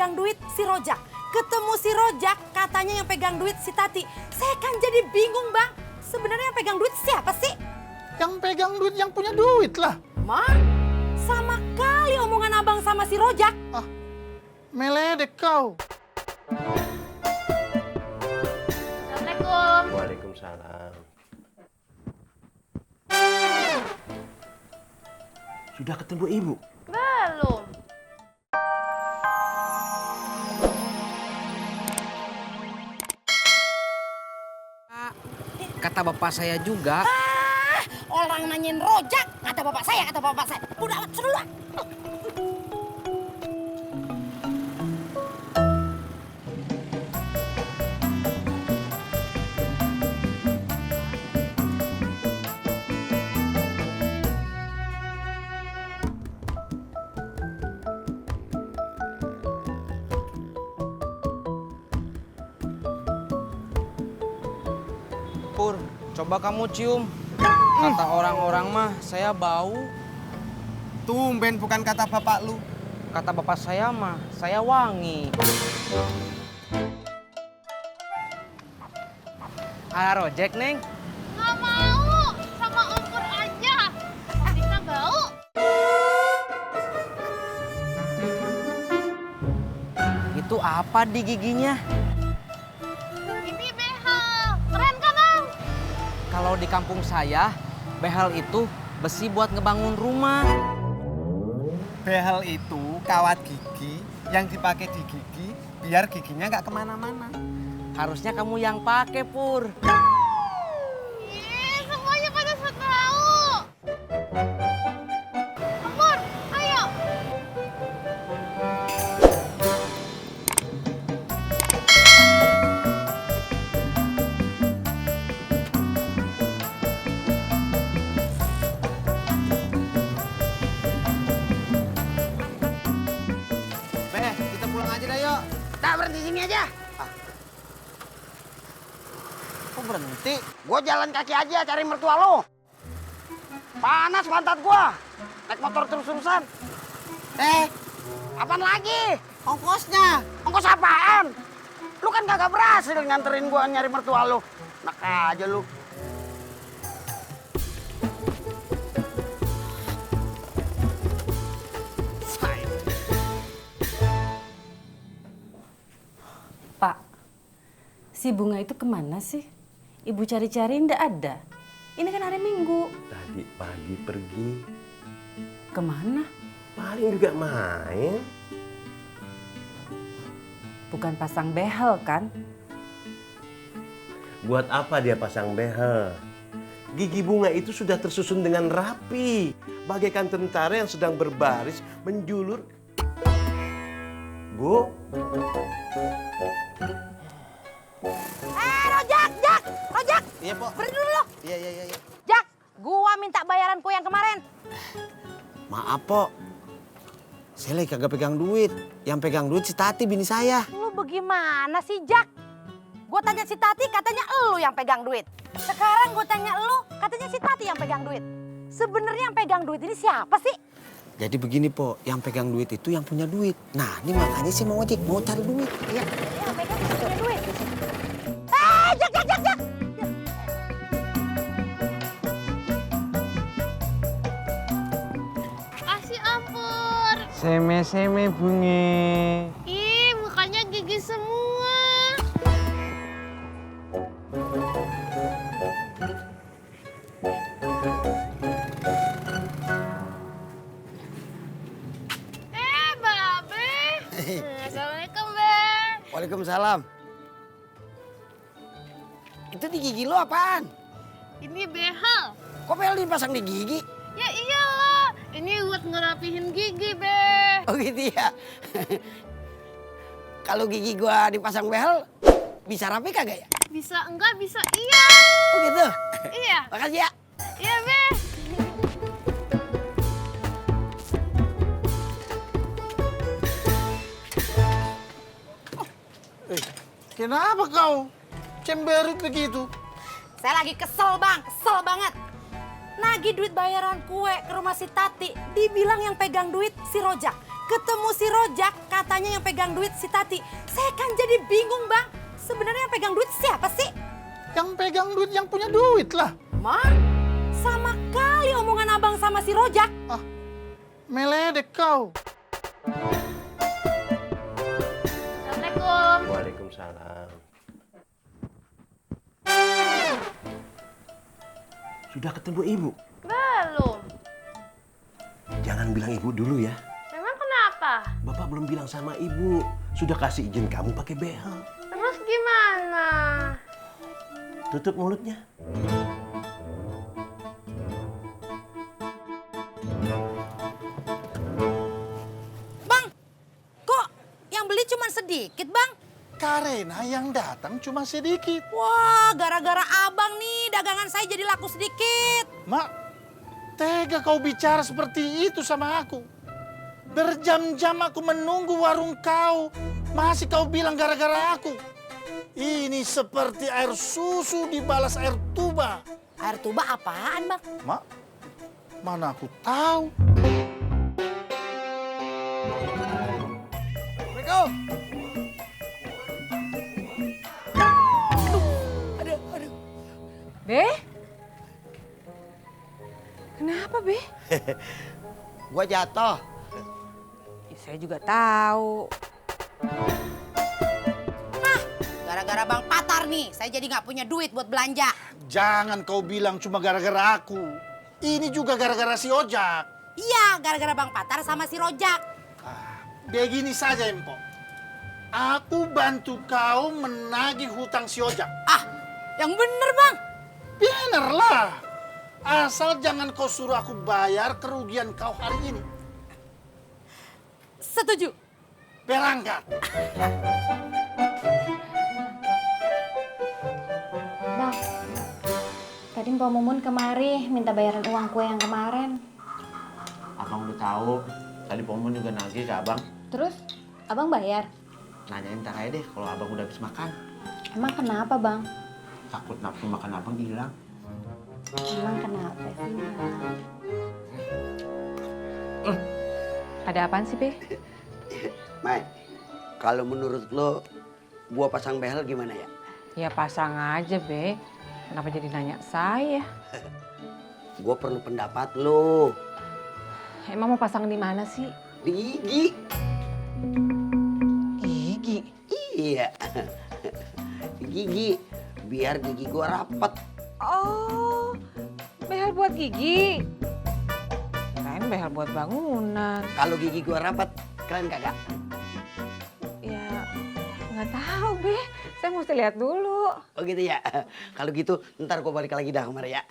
pegang duit si Rojak. Ketemu si Rojak, katanya yang pegang duit si Tati. Saya kan jadi bingung, Bang. Sebenarnya yang pegang duit siapa sih? Yang pegang duit yang punya duit lah. Ma, sama kali omongan abang sama si Rojak. Ah, meledek kau. Assalamualaikum. Waalaikumsalam. Sudah ketemu ibu? Belum. Kata bapak saya juga. Orang nanyain Rojak, kata bapak saya. Udah amat sudah. Pur, coba kamu cium. Kata orang-orang mah saya bau. Tumben bukan kata bapak lu. Kata bapak saya mah saya wangi. Ala Rojek, Neng. Nggak mau, sama Om Pur aja. Bisa bau. Itu apa di giginya? Ini behel. Keren kan, Om? Kalau di kampung saya, behel itu besi buat ngebangun rumah. Behel itu kawat gigi yang dipakai di gigi biar giginya nggak kemana-mana. Harusnya kamu yang pakai, Pur. Ih, semuanya pada so tahu. Om Pur, ayo. Beh, kita pulang aja dah yuk. Tak berhenti sini aja. Kok berhenti? Gue jalan kaki aja cari mertua lo. Panas pantat gua. Naik motor terus-terusan. Apaan lagi? Ongkosnya. Ongkos apaan? Lu kan kagak berhasil nganterin gua nyari mertua lo. Enak aja lu. Pak, si Bunga itu kemana sih? Ibu cari-cari ndak ada. Ini kan hari Minggu. Tadi pagi pergi. Kemana? Paling juga main. Bukan pasang behel kan? Buat apa dia pasang behel? Gigi Bunga itu sudah tersusun dengan rapi. Bagaikan tentara yang sedang berbaris menjulur. Bu, Rojak! Iya, Pok. Berhenti dulu. Iya. Jak, gua minta bayaranku yang kemarin. Maaf, Pok. Saya lagi kagak pegang duit. Yang pegang duit si Tati bini saya. Lu bagaimana sih, Jak? Gua tanya si Tati, katanya elu yang pegang duit. Sekarang gua tanya elu, katanya si Tati yang pegang duit. Sebenarnya yang pegang duit ini siapa sih? Jadi begini, Pok. Yang pegang duit itu yang punya duit. Nah, ini makanya saya mau ngojek. Mau cari duit. Iya. Yang pegang punya duit. Jak! Kasih Om Pur. Seme-seme bunge. Ih, mukanya gigi semua. Babe. Assalamualaikum, Be. Waalaikumsalam. Itu di gigi lo apaan? Ini behel. Kok behel dipasang di gigi? Ya iyalah, ini buat ngerapihin gigi, Be. Oh gitu ya. Kalau gigi gua dipasang behel, bisa rapi kagak ya? Bisa enggak, bisa iya. Oh gitu. Iya. Makasih ya. Iya, Be. Kenapa kau cemberut begitu? Saya lagi kesel, Bang. Kesel banget. Nagih duit bayaran kue ke rumah si Tati. Dibilang yang pegang duit si Rojak. ketemu si Rojak, katanya yang pegang duit si Tati. Saya kan jadi bingung, Bang. Sebenarnya yang pegang duit siapa sih? Yang pegang duit yang punya duit lah. Mah, sama kali omongan abang sama si Rojak. Ah, meledek kau. Assalamualaikum. Waalaikumsalam. Sudah ketemu ibu? Belum. Jangan bilang ibu dulu ya. Memang kenapa? Bapak belum bilang sama ibu. Sudah kasih izin kamu pakai behel. Terus gimana? Tutup mulutnya. Bang, kok yang beli cuma sedikit, Bang? Karena yang datang cuma sedikit. Wah, gara-gara abang nih dagangan saya jadi laku sedikit. Mak, tega kau bicara seperti itu sama aku. Berjam-jam aku menunggu warung kau. Masih kau bilang gara-gara aku. Ini seperti air susu dibalas air tuba. Air tuba apaan, Bang? Mak, mana aku tahu. Assalamualaikum. Be? Kenapa, Be? Gua jatuh. Ya, saya juga tahu. Nah, gara-gara Bang Patar nih, saya jadi nggak punya duit buat belanja. Jangan kau bilang cuma gara-gara aku. Ini juga gara-gara si Ojak. Iya, gara-gara Bang Patar sama si Rojak. Begini saja, Empo. Aku bantu kau menagih hutang si Ojak. Ah, yang bener, Bang. Bener lah. Asal jangan kau suruh aku bayar kerugian kau hari ini. Setuju. Berangkat. Bang, tadi Mbak Mumun kemari minta bayaran uang kue yang kemarin. Abang udah tahu. Tadi Pomun juga nagih ke abang. Terus, abang bayar? Nanyain ntar aja deh kalau abang udah habis makan. Emang kenapa, Bang? Takut nafsu makan abang hilang. Emang kenapa sih, Bang? Ada apaan sih, Be? Mai, kalau menurut lo, gua pasang behel gimana ya? Ya pasang aja, Be. Kenapa jadi nanya saya? Gua perlu pendapat lo. Emang mau pasang di mana sih? Di gigi. Gigi. Iya. Di gigi. Biar gigi gua rapet. Oh, behel buat gigi. Kirain behel buat bangunan. Kalau gigi gua rapet, keren kagak? Ya, nggak tahu, Be. Saya mesti lihat dulu. Oh gitu ya. Kalau gitu, ntar gua balik lagi dah kemari ya.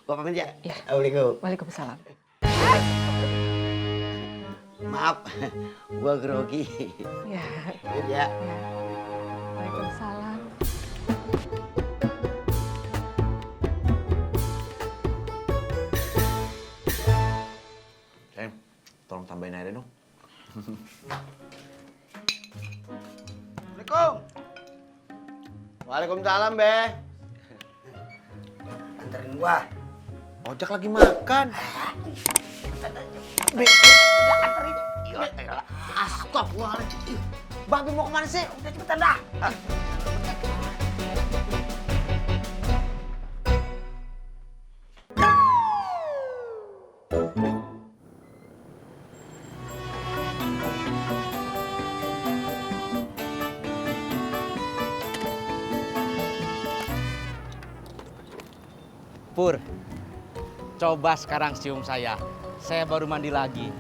Gua pamit ya. Ya. Assalamualaikum. Waalaikumsalam. Maaf, gua grogi. Ya, Ya. Waalaikumsalam. Sayang, tolong tambahin airnya dong. Assalamualaikum. Waalaikumsalam, Be. Anterin gua. Ojak lagi makan. Astagfirullahaladzim. Babi mau kemana sih? Udah cepetan dah. Pur, coba sekarang cium saya. Saya baru mandi lagi.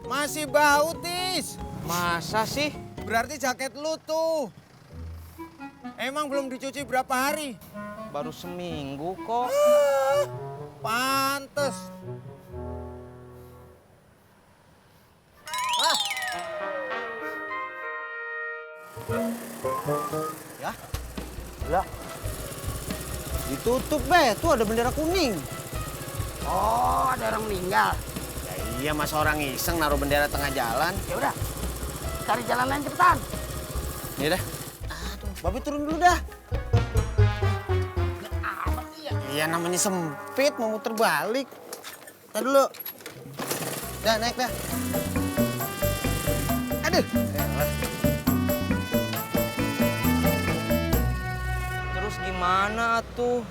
Masih bau, Tis. Masa sih? Berarti jaket lu tuh. Emang belum dicuci berapa hari? Baru seminggu kok. Pantes. Ya? Lah. Ditutup, Be. Tuh ada bendera kuning. Oh, ada orang meninggal. Ya iya, masa orang iseng naruh bendera tengah jalan. Ya udah, cari jalan lain cepetan. Ya dah. Aduh, Babi turun dulu dah. Iya namanya sempit, mau muter balik. Tar dulu. Dah, naik dah. Aduh. Terus gimana tuh?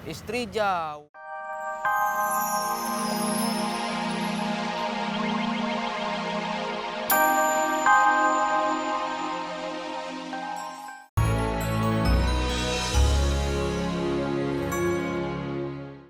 Istri jauh.